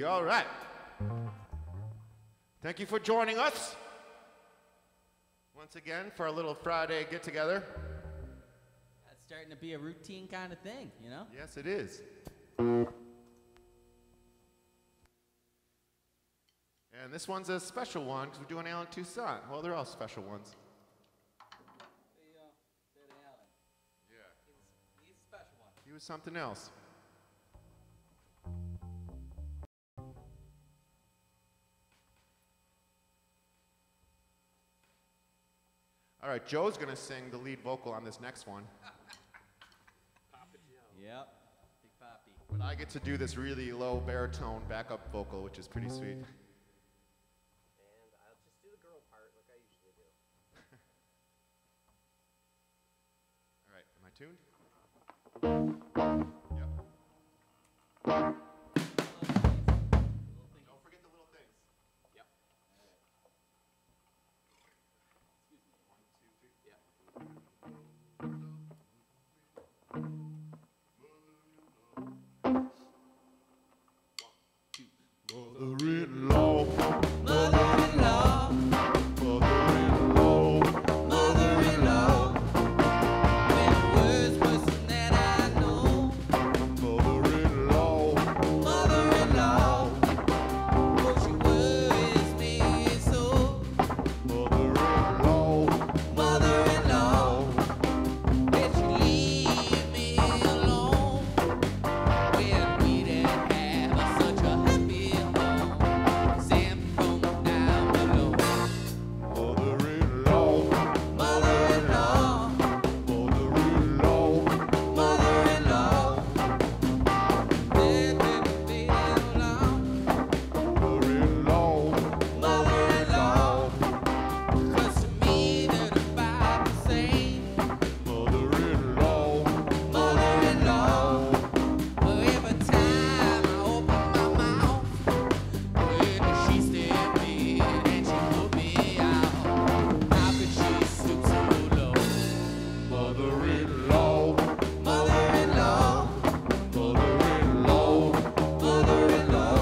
All right. Thank you for joining us once again for our little Friday get-together. That's starting to be a routine kind of thing, you know? Yes, it is. And this one's a special one because we're doing Alan Toussaint. Well, they're all special ones. Alan. Yeah. He's a special one. He was something else. All right, Joe's going to sing the lead vocal on this next one. Papa Joe. Yep, Big Poppy. But I get to do this really low baritone backup vocal, which is pretty sweet. And I'll just do the girl part like I usually do. All right, am I tuned? Yep. Don't forget the little things. Yep. Mother-in-law, Mother-in-law, mother-in-law, mother-in-law. When the words wasn't that I know. mother-in-law, Mother-in-law, oh, she worries me so. mother-in-law, Mother-in-law, that you leave me alone. When we didn't have such a happy home. Sam from down below. mother-in-law, Mother-in-law, mother-in-law, mother-in-law. They've been feeling alone. mother-in-law, Mother-in-law, 'cause to me they're about the same. mother-in-law, Mother-in-law, every time I open my mouth, when she stepped in and she put me out, how could she stoop so low? mother-in-law, Mother-in-law, mother-in-law, mother-in-law.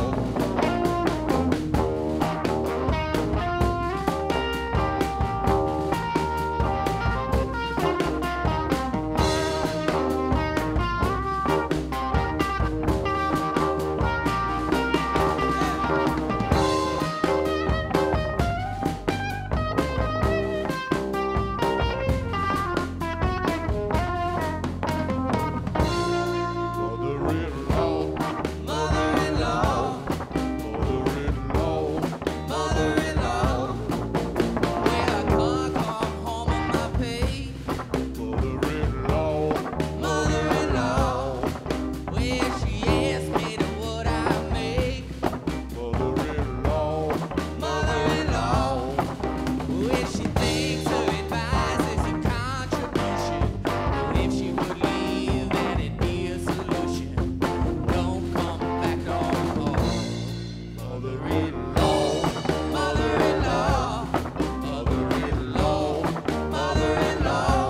mother-in-law, Mother-in-law, mother-in-law, mother-in-law, when I can't come home on my pay. mother-in-law, Mother-in-law, when she asked me to what I make. mother-in-law, Mother-in-law, when she thinks her advice is a contribution, but if she would leave, then it'd be a solution. Don't come back no more. mother-in-law, Mother-in-law, mother-in-law, mother-in-law,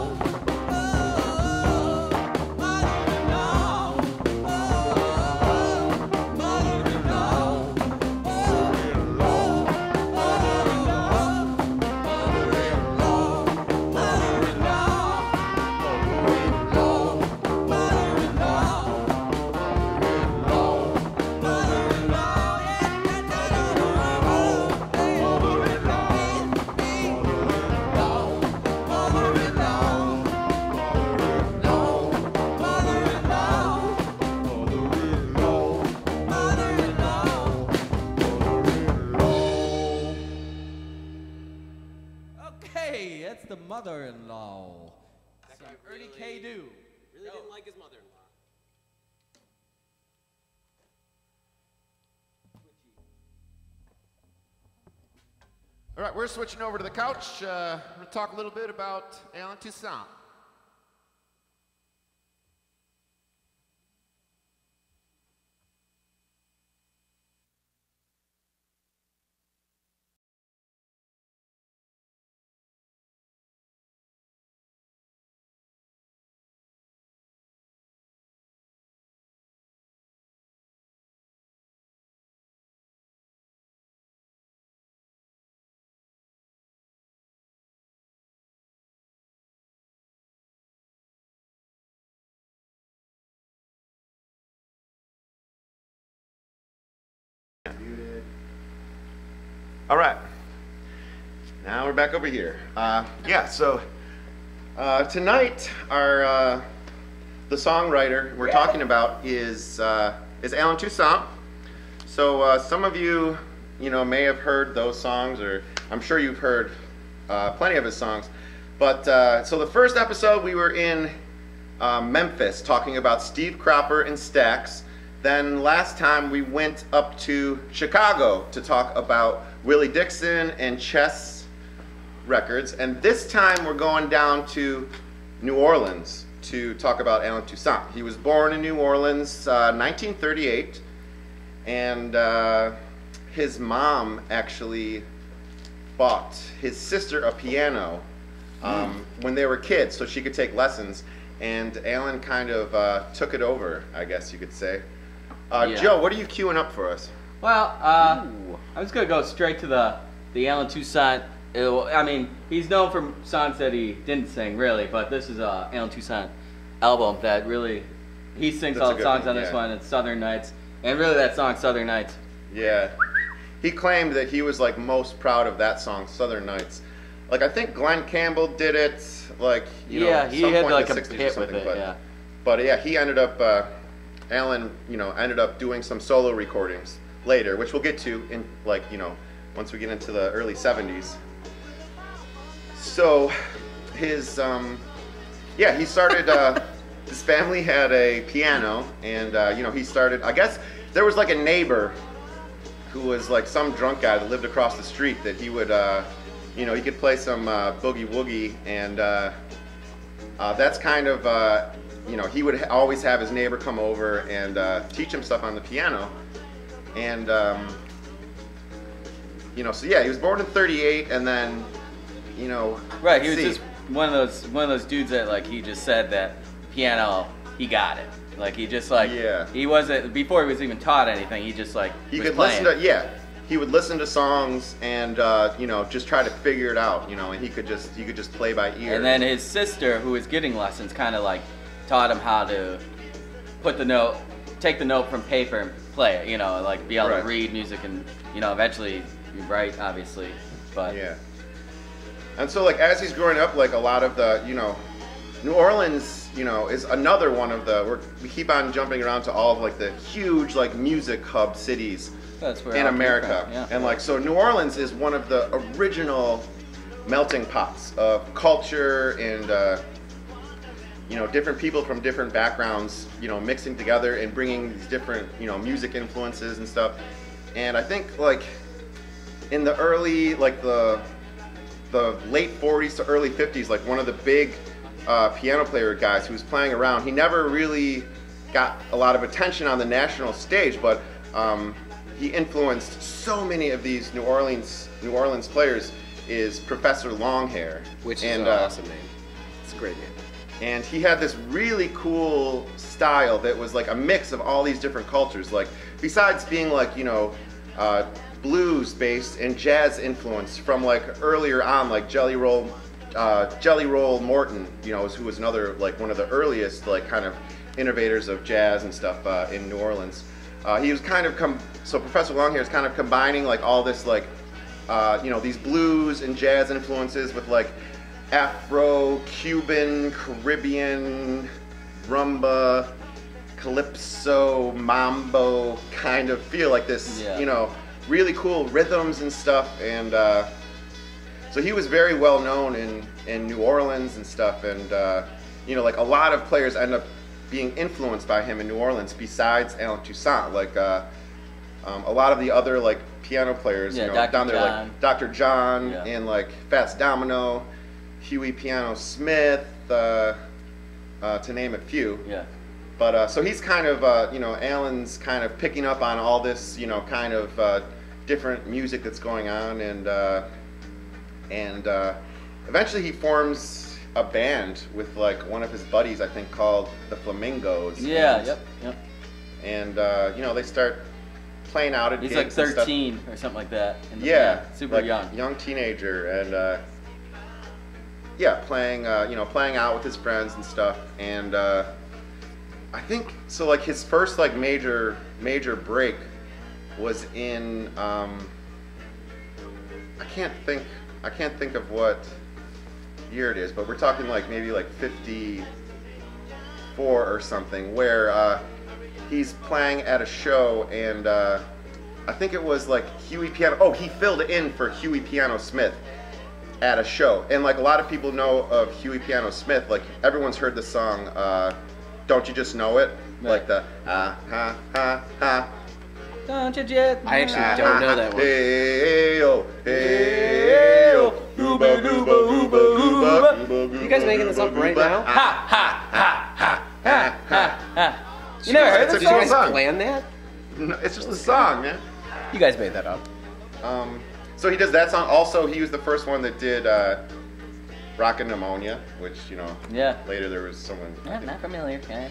oh, mother-in-law, oh, mother-in-law, Okay, that's the mother-in-law. That So guy Ernie really- K. Do. Really didn't like his mother-in-law. All right, we're switching over to the couch. We'll talk a little bit about Alan Toussaint. All right. Now we're back over here. Yeah, so tonight the songwriter we're talking about is Alan Toussaint. So some of you, may have heard those songs, or I'm sure you've heard plenty of his songs. But so the first episode we were in Memphis talking about Steve Cropper and Stax. Then last time we went up to Chicago to talk about Willie Dixon and Chess Records. And this time we're going down to New Orleans to talk about Alan Toussaint. He was born in New Orleans 1938, and his mom actually bought his sister a piano when they were kids so she could take lessons, and Alan kind of took it over, I guess you could say. Yeah. Joe, what are you queuing up for us? Well, I'm just gonna go straight to the Alan Toussaint. I mean, he's known for songs that he didn't sing, really, but this is a Alan Toussaint album that really, he sings That's all a the good songs one, on this yeah. one. It's Southern Nights, and really that song, Southern Nights. Yeah. He claimed that he was like most proud of that song, Southern Nights. Like I think Glenn Campbell did it, like Yeah, he some had point like in a the 60s or hit with something, it, but, yeah. But yeah, he ended up Alan, ended up doing some solo recordings later, which we'll get to in once we get into the early 70s. So his he started his family had a piano, and he started, I guess there was like a neighbor who was like some drunk guy that lived across the street that he would he could play some boogie woogie, and that's kind of he would always have his neighbor come over and teach him stuff on the piano. And so yeah, he was born in 38, and then Right, he was just one of those dudes that like he just said that piano, he got it. Like he just like he wasn't, before he was even taught anything, he just like he was could playing. listen to he would listen to songs and just try to figure it out, and he could just play by ear. And then his sister, who was getting lessons, kind of like taught him how to take the note from paper and play it, like be able to read music and, eventually you write, obviously, but. Yeah. And so like as he's growing up, like a lot of the, New Orleans, is another one of we keep on jumping around to all of like the huge like music hub cities That's where in I came America. from, yeah. And like, so New Orleans is one of the original melting pots of culture and, different people from different backgrounds, mixing together and bringing these different, music influences and stuff. And I think like in the early, like the late 40s to early 50s, like one of the big piano player guys who was playing around, he never really got a lot of attention on the national stage, but he influenced so many of these New Orleans players, is Professor Longhair. Which is an awesome name. It's a great name. And he had this really cool style that was like a mix of all these different cultures. Like besides being like, blues based and jazz influence from like earlier on, like Jelly Roll Morton, who was another like one of the earliest like kind of innovators of jazz and stuff in New Orleans. He was kind of so Professor Longhair is kind of combining like all this like these blues and jazz influences with like Afro, Cuban, Caribbean, rumba, calypso, mambo kind of feel, like this, really cool rhythms and stuff. And so he was very well known in New Orleans and stuff. And like a lot of players end up being influenced by him in New Orleans besides Alan Toussaint. Like a lot of the other like piano players, down there, like Dr. John and like Fats Domino, Huey Piano Smith, to name a few. Yeah. But so he's kind of, Alan's kind of picking up on all this, kind of different music that's going on, and eventually he forms a band with like one of his buddies, I think, called the Flamingos. Yeah. And they start playing out at gigs. He's like 13 or something like that. Yeah, super like young teenager, and playing out with his friends and stuff. And I think so. Like his first like major break was in I can't think of what year it is, but we're talking like maybe like 54 or something, where he's playing at a show, and I think it was like Huey Piano. Oh, he filled in for Huey Piano Smith at a show, and like a lot of people know of Huey Piano Smith. Like everyone's heard the song "Don't You Just Know It," like the ha ha ha. Don't you just? I actually don't know that one. Hey-o, hey-o, hooba, hooba, hooba, hooba. You guys making this up right now? Ha ha ha ha ha ha ha. You never heard It's this a Did you cool guys song. plan that? No, it's just the song, man. You guys made that up. So he does that song. Also, he was the first one that did Rockin' Pneumonia, which, you know, Yeah. later there was someone. I'm not familiar. Okay.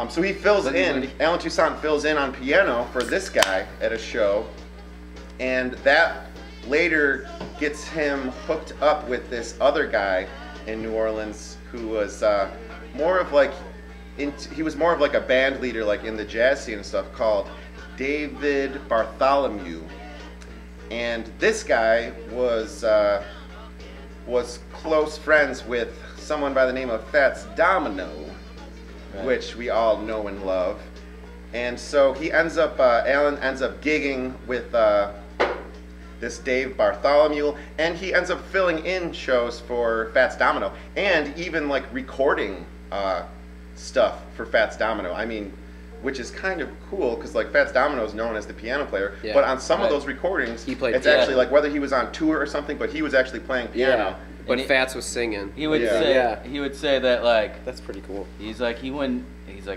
So he fills Woody, in, Woody. Alan Toussaint fills in on piano for this guy at a show, and that later gets him hooked up with this other guy in New Orleans who was more of like, he was more of like a band leader, like in the jazz scene and stuff, called David Bartholomew. And this guy was close friends with someone by the name of Fats Domino, Right. which we all know and love. And so he ends up, Alan ends up gigging with this Dave Bartholomew, and he ends up filling in shows for Fats Domino, and even like recording stuff for Fats Domino. I mean, which is kind of cool because like Fats Domino is known as the piano player, Yeah. but on some of Right. those recordings, He played it's piano. actually like whether he was on tour or something, but he was actually playing piano. But And he- Fats was singing. He would Yeah. say. Yeah. He would say that like. That's pretty cool. He's like I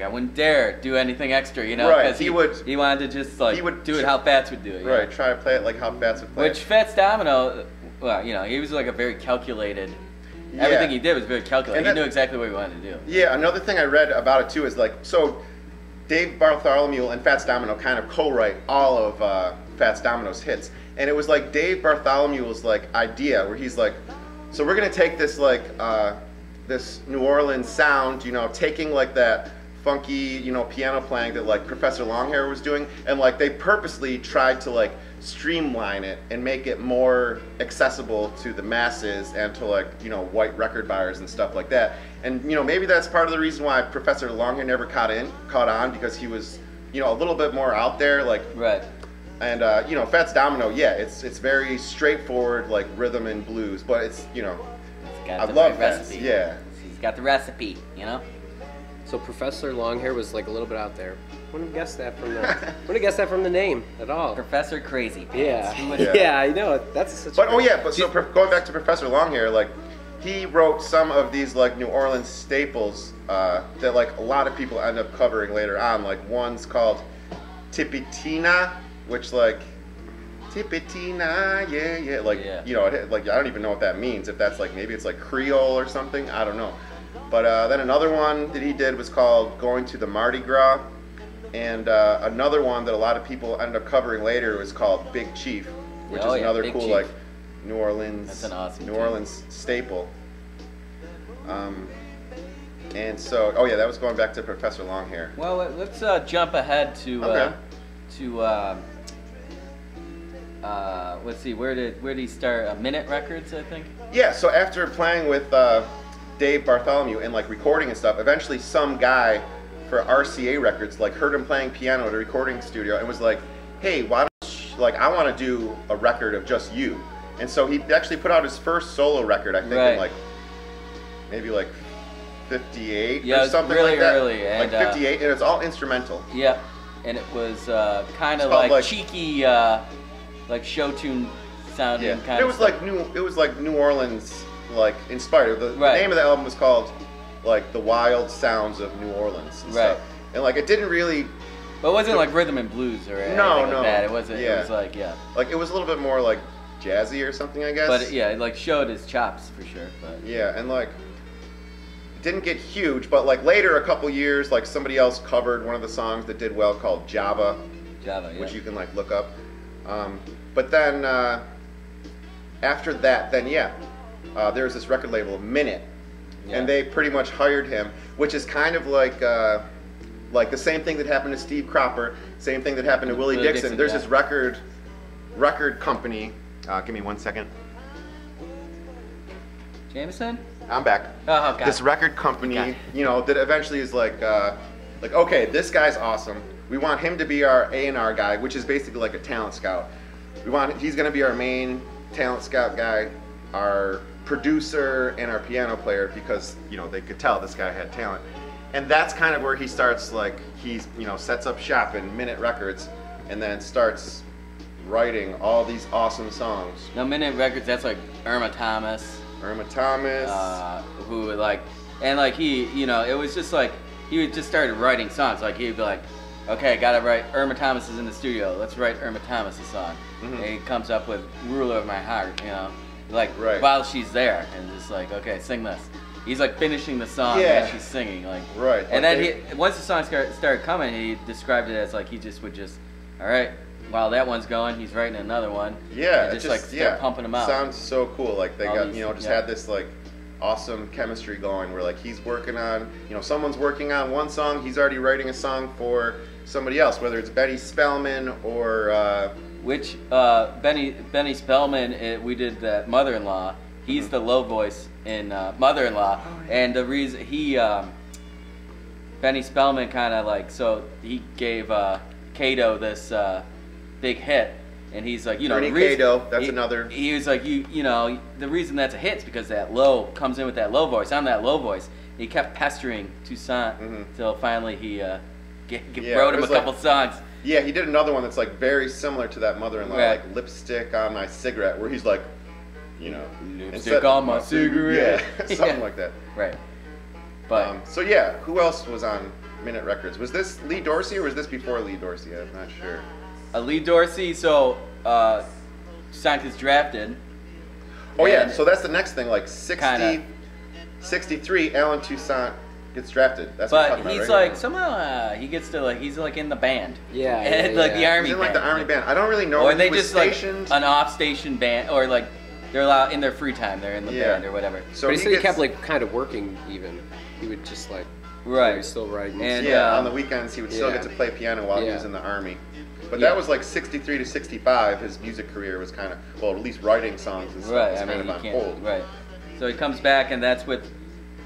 wouldn't dare do anything extra, you know, Right, because he would- he wanted to just like he would do it how Fats would do it, you Right, know? try to play it like how Fats would play Which it. Fats Domino, well, you know, he was like a very calculated. Yeah. Everything he did was very calculated. And He that- knew exactly what he wanted to do. Yeah, another thing I read about it too is like, so Dave Bartholomew and Fats Domino kind of co-write all of Fats Domino's hits, and it was like Dave Bartholomew's like idea where he's like, so we're gonna take this like this New Orleans sound, you know, taking like that funky, you know, piano playing that like Professor Longhair was doing, and like they purposely tried to like streamline it and make it more accessible to the masses and to like, you know, white record buyers and stuff like that. And you know, maybe that's part of the reason why Professor Longhair never caught on, because he was, you know, a little bit more out there, like. Right. And you know, Fats Domino, yeah, it's very straightforward, like rhythm and blues, but it's, you know, He's got I the love right Fats, recipe. yeah. He's got the recipe, you know? So Professor Longhair was like a little bit out there. Wouldn't have guessed that from the. Wouldn't have guessed that from the name at all. Professor Crazy Pants. Yeah. Who would- Yeah. Yeah, I know. That's such. But a oh yeah, but so going back to Professor Longhair, like he wrote some of these like New Orleans staples that like a lot of people end up covering later on. Like one's called Tipitina, which like Tipitina, yeah, yeah, like Yeah. you know, like I don't even know what that means. If that's like maybe it's like Creole or something, I don't know. But then another one that he did was called Going to the Mardi Gras, and another one that a lot of people end up covering later was called Big Chief, which Oh, is yeah, another Big cool Chief. like New Orleans. That's an awesome New tune. Orleans staple. And so, oh yeah, that was going back to Professor Longhair. Well, let's jump ahead to Okay. let's see, where did he start? Minute Records, I think. Yeah, so after playing with Dave Bartholomew and like recording and stuff, eventually some guy for RCA Records like heard him playing piano at a recording studio and was like, hey, why don't you, like I want to do a record of just you. And so he actually put out his first solo record, I think Right. in like maybe like 58 Yeah, or it was something really like that. early, like and, 58, and it's all instrumental. Yep. And it was kind It's of called, like like- cheeky, like show tune sounding Yeah, kind it of was stuff. like New Orleans like inspired. The Right. name of the album was called like The Wild Sounds of New Orleans. And Right. stuff. And like it didn't really But it wasn't like rhythm and blues or anything No, like no. that. It wasn't. Yeah. It was like like it was a little bit more like jazzy or something, I guess. But yeah, it like showed his chops for sure. But Yeah, and like it didn't get huge, but like later a couple years, like somebody else covered one of the songs that did well called Java, Java, yeah. which you can like look up. But then after that, then yeah, there's this record label, Minute, Yeah. and they pretty much hired him, which is kind of like the same thing that happened to Steve Cropper, same thing that happened to Willie Willie Dixon. Dixon, There's yeah. this record company Give me 1 second. Jameson? I'm back. Oh, God. This record company, Okay. you know, that eventually is like, okay, this guy's awesome. We want him to be our A&R guy, which is basically like a talent scout. He's gonna be our main talent scout guy, our producer, and our piano player, because, you know, they could tell this guy had talent. And that's kind of where he starts, like, he's, you know, sets up shop in Minute Records, and then starts writing all these awesome songs. No, Minute Records, that's like Irma Thomas. Irma Thomas. Who like, and like he, you know, it was just like, he would just started writing songs. Like he'd be like, okay, gotta write, Irma Thomas is in the studio, let's write Irma Thomas a song. And he comes up with Ruler of My Heart, you know, like while she's there, and just like, okay, sing this. He's like finishing the song as she's singing, like. Right. And then once the song started coming, he described it as like he just would just, all right, while that one's going, he's writing another one. Yeah, and just like start pumping them out. Sounds so cool. Like they All got, these- you know, just yeah. had this like awesome chemistry going where like he's working on, you know, someone's working on one song, he's already writing a song for somebody else, whether it's Betty Spellman or Which Benny Spellman, we did that Mother-in-Law. He's the low voice in Mother-in-Law, and the reason Benny Spellman kind of like, so he gave Kato this big hit, and he's like, you know, Ernie Kato, that's another. He was like, you know, the reason that's a hit is because that low comes in with that low voice. I'm that low voice. He kept pestering Toussaint till finally he wrote him a couple songs. Yeah, he did another one that's like very similar to that Mother-in-Law, Right. like Lipstick on My Cigarette, where he's like, you know, Lipstick on my cigarette. Yeah, something Yeah. like that. Right. But So yeah, who else was on Minute Records? Was this Lee Dorsey or was this before Lee Dorsey? I'm not sure. Lee Dorsey, so Toussaint gets drafted. Oh yeah, And so that's the next thing. Like 63, Alan Toussaint gets drafted. That's what But I'm talking he's about, right? like somehow he gets to like he's like in the band. Yeah, And yeah, like yeah. the army He's in like band. the army band. I don't really know Or where they he was just like stationed. an off-station band, or like they're allowed in their free time. They're in the Yeah. band or whatever. So But he said he gets- kept like kind of working even. He would just like Right. still writing. And on the weekends he would still yeah. get to play piano while he Yeah. was in the army. But Yeah. that was like 63 to 65. His music career was kind of, well, at least writing songs and stuff Right. was I mean, kind you of on can't. hold. Right. So he comes back, and that's with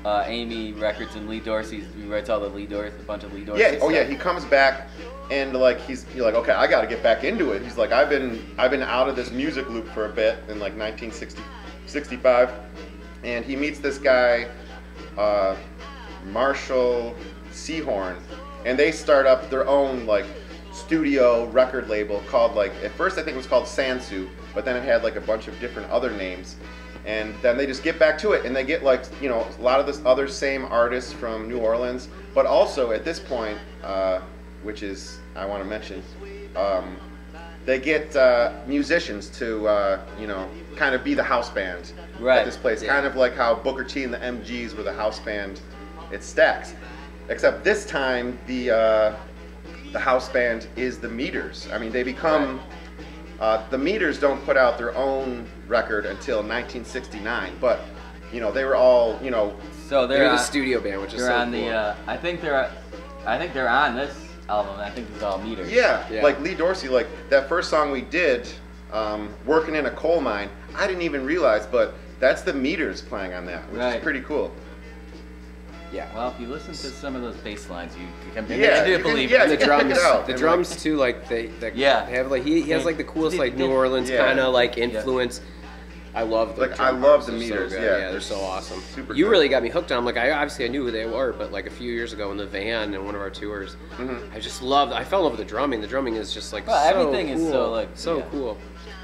Amy Records and Lee Dorsey. He writes all the Lee Dorsey, a bunch of Lee Dorsey. Yeah. Oh yeah. stuff. He comes back, and like you're like, okay, I got to get back into it. He's like, I've been out of this music loop for a bit in like 1965, and he meets this guy, Marshall Seahorn, and they start up their own like studio record label called, like, at first I think it was called Sansu, but then it had like a bunch of different other names. And then they just get back to it, and they get like, you know, a lot of this other same artists from New Orleans, but also at this point, which is I want to mention, they get musicians to you know, kind of be the house band Right. at this place, Yeah. kind of like how Booker T and the MGs were the house band at Stax, except this time the house band is the Meters. I mean, they become. The Meters don't put out their own record until 1969, but you know, they were all, you know, So They're they're the on, studio band, which is they're so on cool. the. I think they're on this album. I think it's all Meters. yeah, Yeah. like Lee Dorsey, like that first song we did, Working in a Coal Mine, I didn't even realize, but that's the Meters playing on that, which Right. is pretty cool. Yeah. Well, if you listen to some of those bass lines, you can begin Yeah, to you can- believe yeah, it. And the you can pick drums, it out, the and, drums too, like they Yeah. have like he has like the coolest like New Orleans Yeah. kind of like influence. I love the Like, drum I love parts. the They're so Meters, good. yeah. They're so awesome. Super You good. really got me hooked on them. Like I knew who they were, but like a few years ago in the van in one of our tours, Mm-hmm. I just loved. I fell in love with the drumming. The drumming is just like Well, so everything is cool. so, like, so yeah. cool.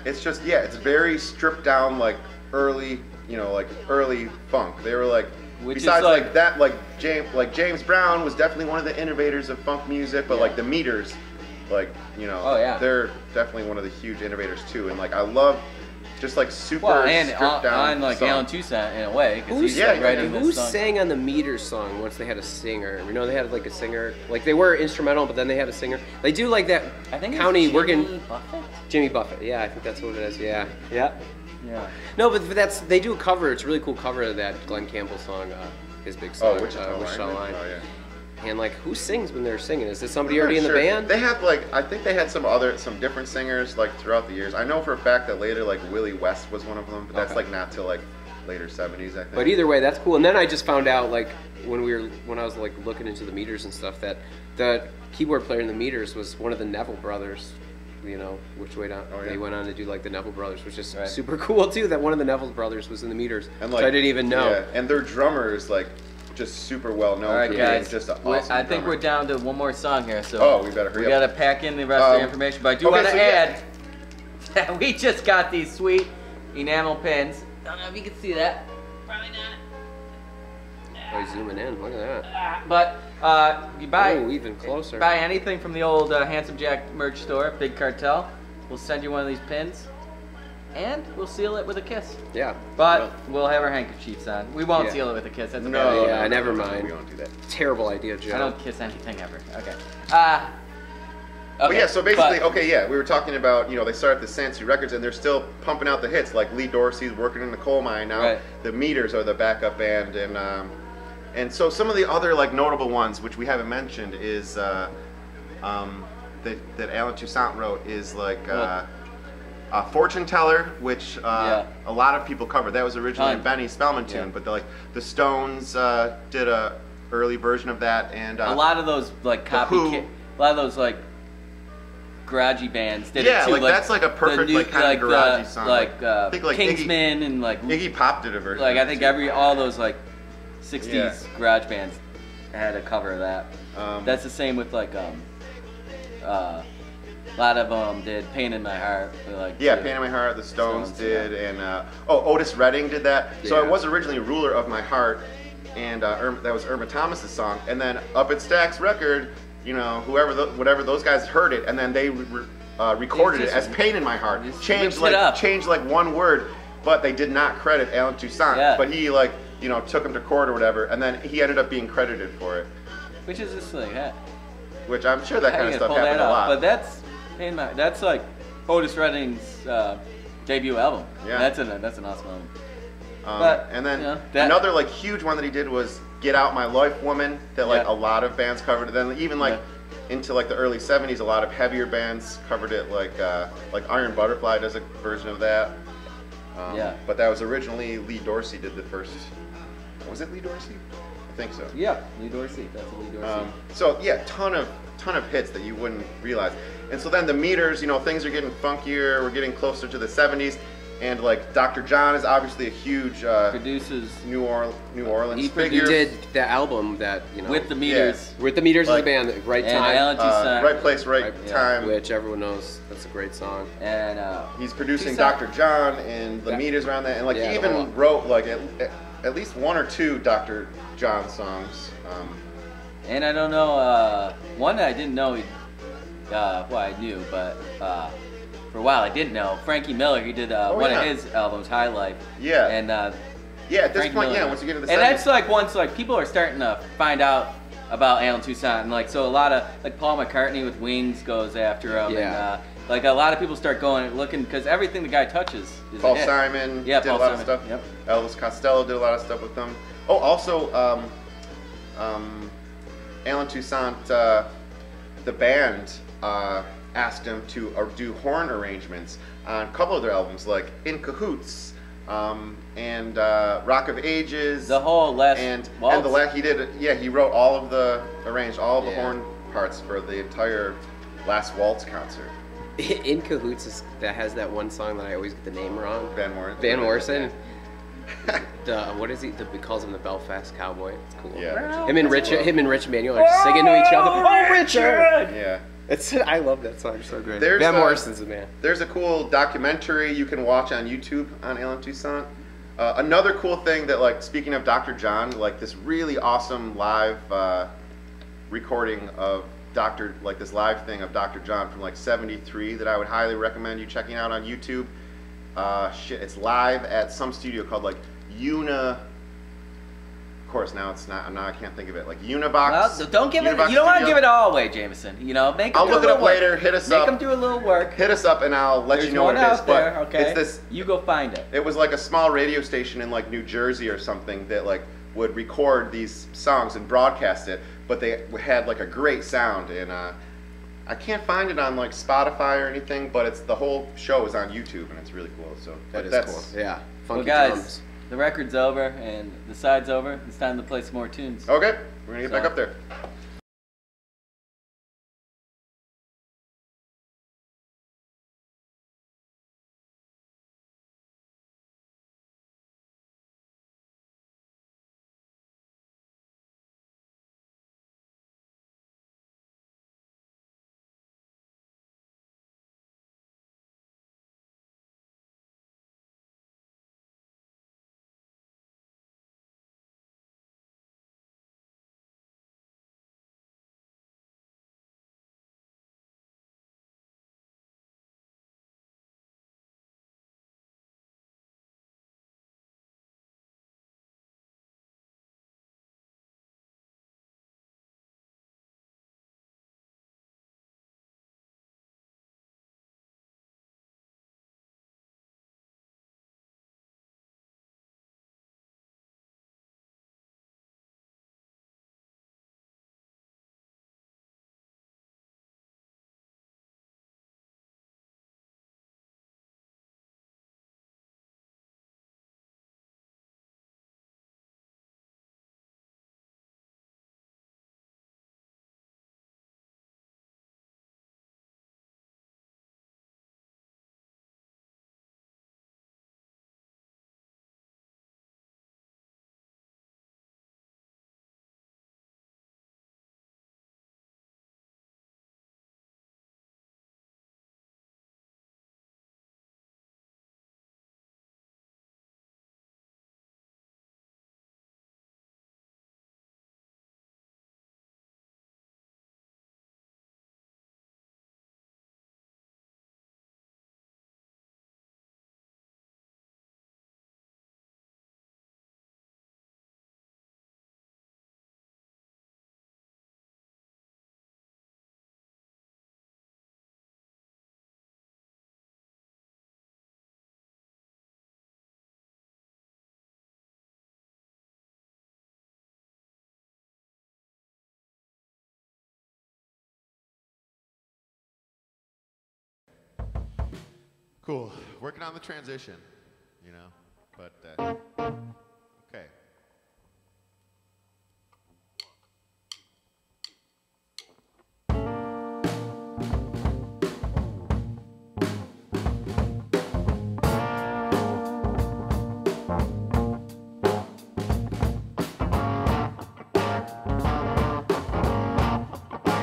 It's just, yeah, it's very stripped down, like early, you know, like early funk. They were like, Which is besides like- like that, like James Brown was definitely one of the innovators of funk music, but Yeah. like the Meters, like, you know, Oh, yeah. they're definitely one of the huge innovators too. And like, I love just like super Well, and stripped down on like songs. Alan Toussaint in a way, because Who's he's yeah, like yeah, writing yeah. Who this song. sang on the Meters song once they had a singer? You know, they had like a singer. Like they were instrumental, but then they had a singer. They do like that I think county it's working. Jimmy Buffett. Jimmy Buffett. Yeah, I think that's what it is. Yeah. Yeah. Yeah. No, but that's they do a cover. It's a really cool cover of that Glenn Campbell song, his big song, Oh, Wichita Line. Line. Oh, yeah. And like, who sings when they're singing? Is this somebody I'm already in not the sure. band? They have I think they had some different singers like throughout the years. I know for a fact that later like Willie West was one of them, but that's Okay. like not till like later 70s, I think. But either way, that's cool. And then I just found out like when I was like looking into the Meters and stuff that the keyboard player in the Meters was one of the Neville brothers. You know, which way down they went on to do like the Neville brothers, which is super cool too. That one of the Neville brothers was in the Meters, and which I didn't even know. Yeah, and their drummer is like just super well known. All right, for guys. being just an awesome I think drummer. we're down to one more song here, so we better hurry we up. gotta pack in the rest of the information. But I do okay, want to so add that we just got these sweet enamel pins. Don't know if you can see that. Probably not. Oh, he's zooming in. Look at that. But you buy even closer. buy anything from the old Handsome Jack merch store, Big Cartel. We'll send you one of these pins, and we'll seal it with a kiss. Yeah. But we'll have our handkerchiefs on. We won't seal it with a kiss. That's a bad idea. Yeah, never mind. We won't do that. Terrible idea, Joe. I don't kiss anything ever. Okay. But yeah, so basically, we were talking about, they started the Sansu Records and they're still pumping out the hits. Like Lee Dorsey's working in the coal mine now. Right. The Meters are the backup band, and so some of the other like notable ones, which we haven't mentioned, is that Alan Toussaint wrote is like Fortune Teller, which a lot of people covered. That was originally a Benny Spellman tune, but the Stones did a early version of that, and a lot of those like copycat, a lot of those like garagey bands did it too. Like that's like a perfect like kind of garagey song. I think like Kingsman and like Iggy Pop did a version. Like I think all those like 60s garage bands had a cover of that. That's the same with like a lot of them did "Pain in My Heart." Like "Pain in My Heart." The Stones did, and Otis Redding did that. So it was originally "Ruler of My Heart," and that was Irma Thomas's song. And then Up at Stax record, whatever those guys heard it, and then they recorded it as "Pain in My Heart." Changed like one word, but they did not credit Alan Toussaint. Yeah. But he took him to court or whatever, and then he ended up being credited for it. Which is just like that. Which I'm sure that kind of stuff happened a lot. But that's like Otis Redding's debut album. Yeah. That's an awesome album. And then another like huge one that he did was "Get Out My Life Woman," that like a lot of bands covered. Then even like into like the early '70s, a lot of heavier bands covered it. Like Iron Butterfly does a version of that. But that was originally Lee Dorsey did the first. Was it Lee Dorsey? I think so. Yeah, Lee Dorsey. That's Lee Dorsey. So yeah, ton of hits that you wouldn't realize. And so then the Meters, things are getting funkier. We're getting closer to the '70s, and like Dr. John is obviously a huge produces New Orleans he figure. did the album that with the Meters. With the Meters as a band, right and time, Alan Toussaint. Right place, right time. Which everyone knows that's a great song. And he's producing Dr. John and the Meters around that, and like he even wrote like at least one or two Dr. John songs. And I don't know, one that I didn't know, I knew, but for a while I didn't know. Frankie Miller, he did one of his albums, High Life. Yeah. And at this Frankie point, Miller, once you get to the and 70s. that's like once like people are starting to find out about Alan Toussaint, and like so a lot of like Paul McCartney with Wings goes after him, and like a lot of people start going looking because everything the guy touches is Paul a hit. Simon did a lot of stuff. Yep. Elvis Costello did a lot of stuff with them. Oh, also Alan Toussaint, the band asked him to do horn arrangements on a couple of their albums, like In Cahoots and Rock of Ages. The whole last waltz. and the last he wrote all of arranged all of the horn parts for the entire Last Waltz concert. In Cahoots that has that one song that I always get the name wrong. Van Morrison. Van Morrison. What is he? He calls him the Belfast Cowboy. It's cool. Yeah. Him and Rich Emanuel are just singing to each other. Oh, Richard! Yeah. I love that song. It's so great. There's Van Morrison's the man. There's a cool documentary you can watch on YouTube on Alan Toussaint. Another cool thing that, like, speaking of Dr. John, like this really awesome live recording of this live thing of Dr. John from like '73 that I would highly recommend you checking out on YouTube. It's live at some studio called like Of course, now it's not. Now I can't think of it. Like Univox. Well, don't give it. Univox You don't want to Studio. give it all away, Jameson. I'll look it up later. Hit us up. Make them do a little work. Hit us up, and I'll let There's you know one what it is. out there, But okay? it's this. You go find it. It was like a small radio station in like New Jersey or something that like would record these songs and broadcast it. but they had like a great sound, and I can't find it on like Spotify or anything, but it's the whole show is on YouTube, and it's really cool. So That's cool. Yeah. Well, Funky guys, drums. the record's over and the side's over. It's time to play some more tunes. Okay, we're gonna get back up there. Cool. Working on the transition, you know, but okay.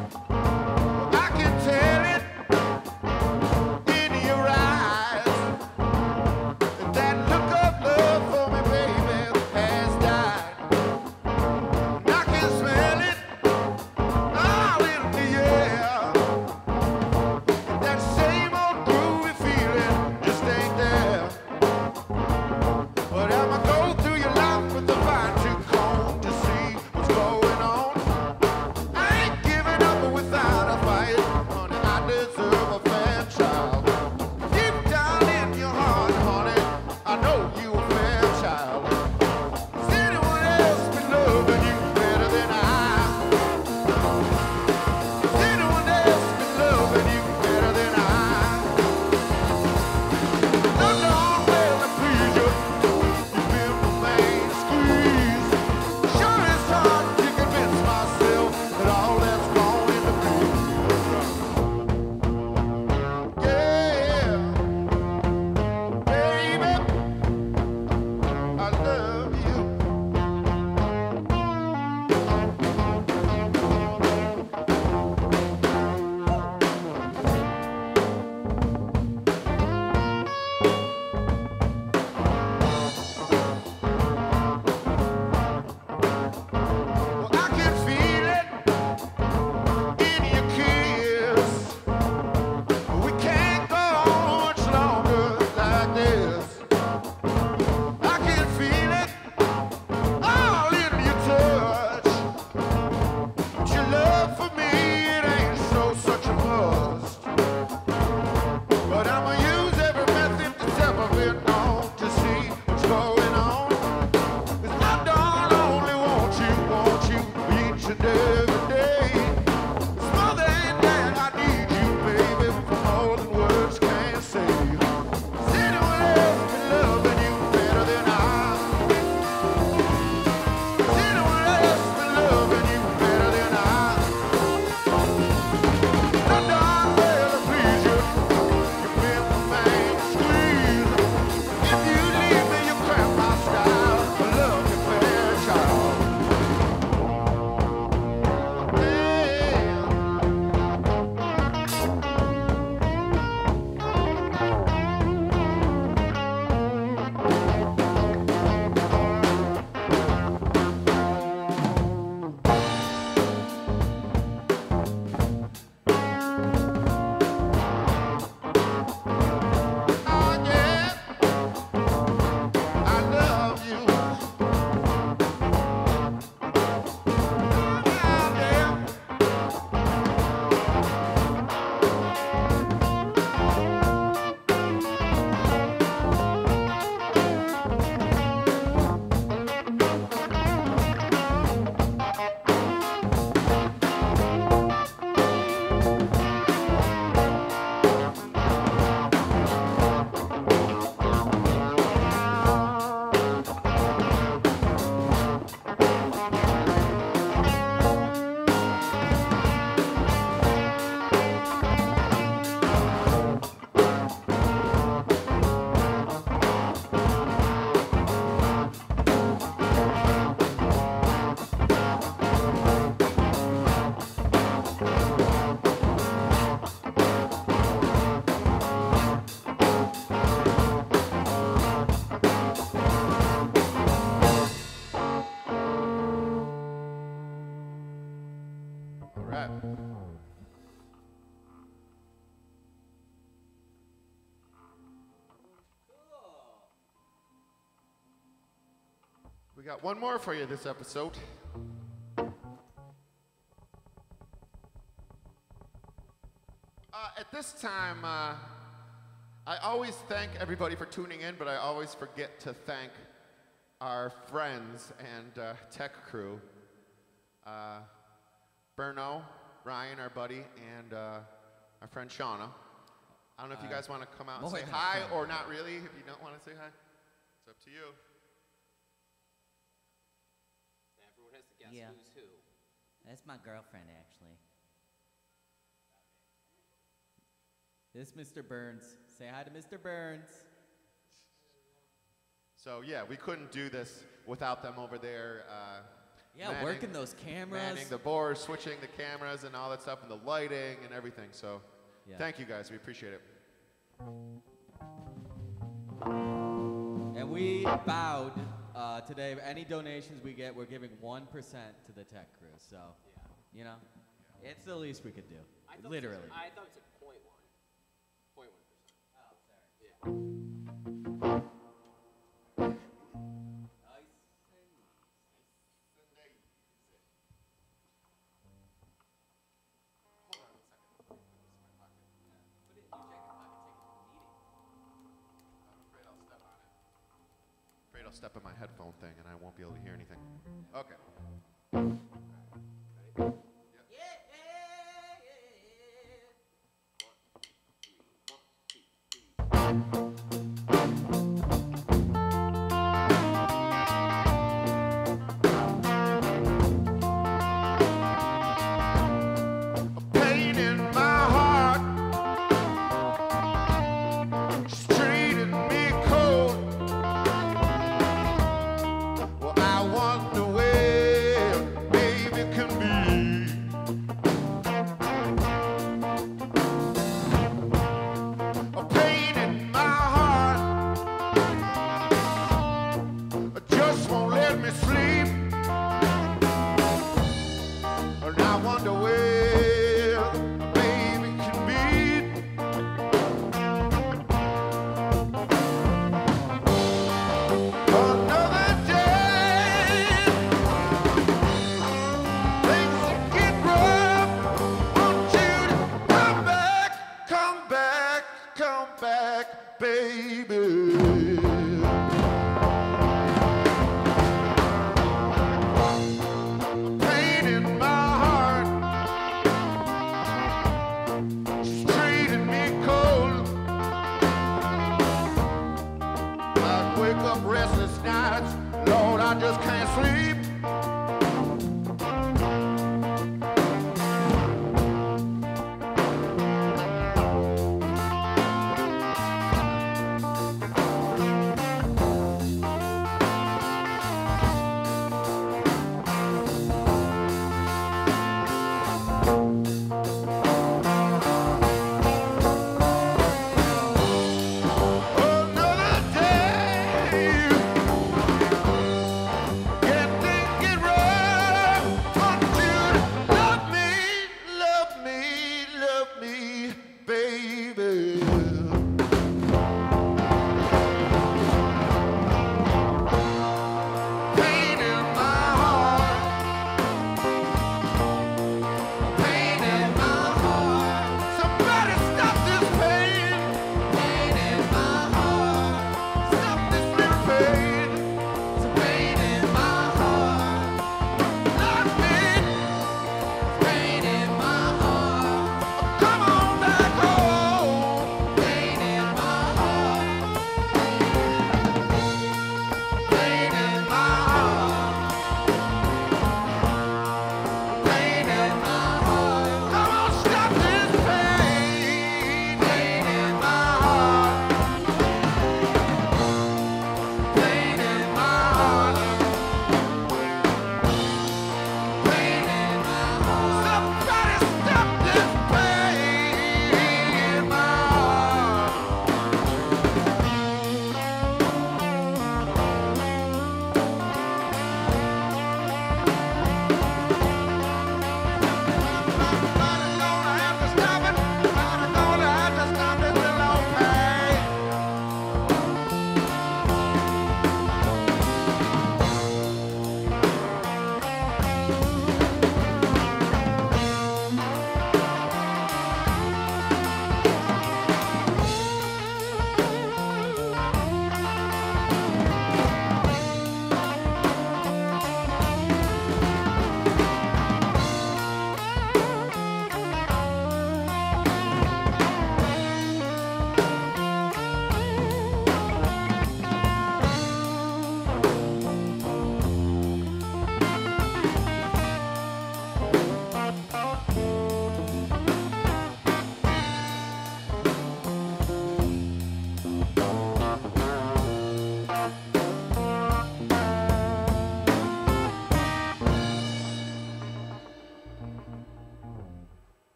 I can tell it in your eyes, that look of love for me. say, is anyone else been loving you better than I? Is anyone else been loving you better than I? No darn well to please you, you been the main squeeze. If you leave me, you cramp my style. I love you, fair child. Oh yeah, I love you. Oh yeah. All right. We got one more for you this episode. At this time, I always thank everybody for tuning in, but I always forget to thank our friends and tech crew. Berno, Ryan, our buddy, and our friend Shauna. I don't know if you guys want to come out and say hi or not really. If you don't want to say hi, it's up to you. Everyone has to guess Yeah. who's who. That's my girlfriend, actually. This is Mr. Burns. Say hi to Mr. Burns. So yeah, we couldn't do this without them over there. Yeah, manning- working those cameras. manning the board, switching the cameras and all that stuff, and the lighting and everything. So Yeah. thank you guys, we appreciate it. And we vowed today, any donations we get, we're giving 1% to the tech crew. So, you know, it's the least we could do. Literally. I thought it said 0.1. 0.1%. Oh, sorry. Yeah. Afraid I'll step on my headphone thing and I won't be able to hear anything. Okay. Pain in my heart, she's treating me cold. Well, I wonder where baby can be. A pain in my heart, just won't let me sleep. And I wonder where baby can be. Another day, things get rough. Want you to come back, come back, come back, baby. Pain in my heart, she's treating me cold.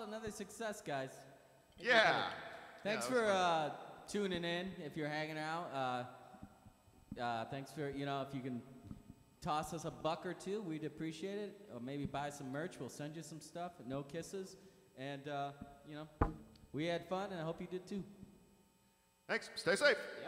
another success, guys. Yeah. Thanks Yeah, that was for tuning in. If you're hanging out, thanks for if you can toss us a buck or two, we'd appreciate it. Or maybe buy some merch. We'll send you some stuff. No kisses, and we had fun, and I hope you did too. Thanks. Stay safe. Yeah.